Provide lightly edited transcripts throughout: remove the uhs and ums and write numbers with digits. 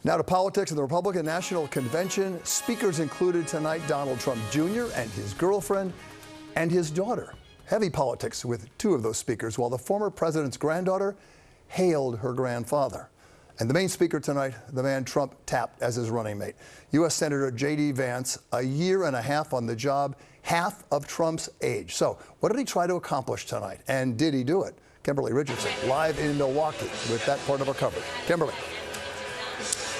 Now to politics. In the Republican National Convention, speakers included tonight Donald Trump Jr. and his girlfriend and his daughter. Heavy politics with two of those speakers, while the former president's granddaughter hailed her grandfather. And the main speaker tonight, the man Trump tapped as his running mate, U.S. Senator JD Vance, a year and a half on the job, half of Trump's age. So what did he try to accomplish tonight? And did he do it? Kemberly Richardson, live in Milwaukee with that part of our coverage. Kemberly.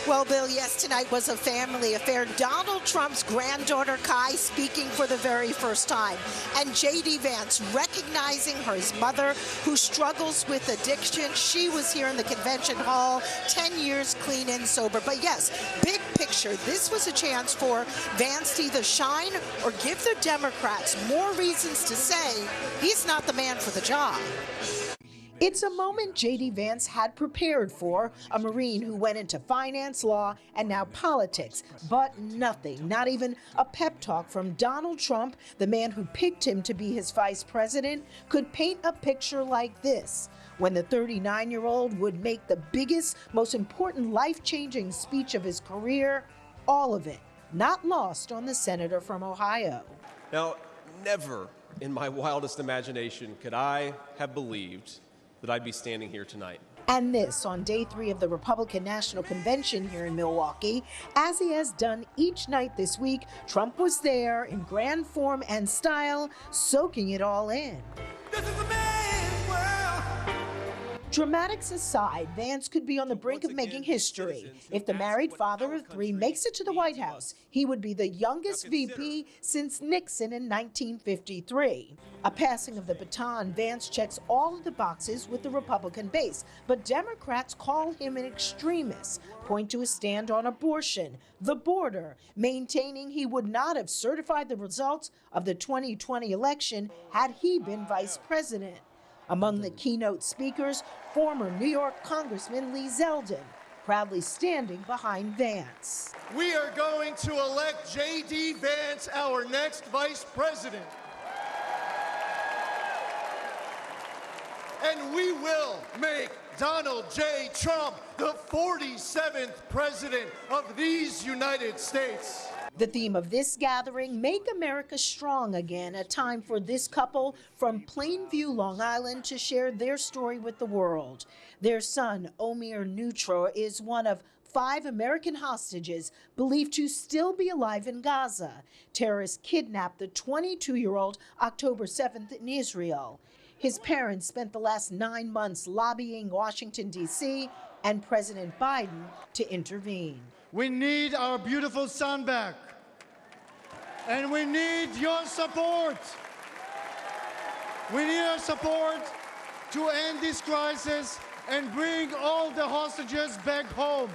Well, Bill, yes, tonight was a family affair. Donald Trump's granddaughter, Kai, speaking for the very first time. And JD Vance recognizing his mother, who struggles with addiction. She was here in the convention hall, 10 years clean and sober. But yes, big picture, this was a chance for Vance to either shine or give the Democrats more reasons to say he's not the man for the job. It's a moment JD Vance had prepared for, a Marine who went into finance, law, and now politics. But nothing, not even a pep talk from Donald Trump, the man who picked him to be his vice president, could paint a picture like this, when the 39-year-old would make the biggest, most important life-changing speech of his career, all of it not lost on the senator from Ohio. Now, never in my wildest imagination could I have believed that I'd be standing here tonight. And this on day 3 of the Republican National Convention here in Milwaukee. As he has done each night this week, Trump was there in grand form and style, soaking it all in. This is a man's world. Dramatics aside, Vance could be on the brink of making history. If the married father of 3 makes it to the White House, he would be the youngest VP since Nixon in 1953. A passing of the baton, Vance checks all of the boxes with the Republican base, but Democrats call him an extremist, point to his stand on abortion, the border, maintaining he would not have certified the results of the 2020 election had he been vice president. Among the keynote speakers, former New York Congressman Lee Zeldin, proudly standing behind Vance. We are going to elect JD Vance our next vice president. And we will make Donald J. Trump the 47th president of these United States. The theme of this gathering, Make America Strong Again, a time for this couple from Plainview, Long Island, to share their story with the world. Their son, Omir Nutra, is one of 5 American hostages believed to still be alive in Gaza. Terrorists kidnapped the 22-year-old October 7th in Israel. His parents spent the last 9 months lobbying Washington, D.C. and President Biden to intervene. We need our beautiful son back. And we need your support. We need your support to end this crisis and bring all the hostages back home.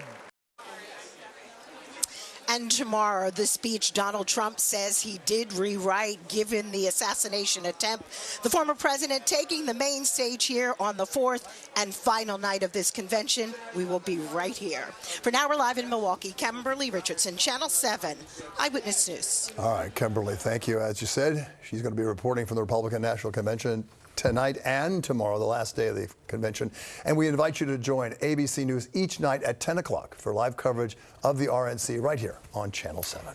And tomorrow, the speech Donald Trump says he did rewrite given the assassination attempt. The former president taking the main stage here on the 4th and final night of this convention. We will be right here. For now, we're live in Milwaukee. Kemberly Richardson, Channel 7, Eyewitness News. All right, Kemberly, thank you. As you said, she's going to be reporting from the Republican National Convention tonight and tomorrow, the last day of the convention. And we invite you to join ABC News each night at 10 o'clock for live coverage of the RNC right here on Channel 7.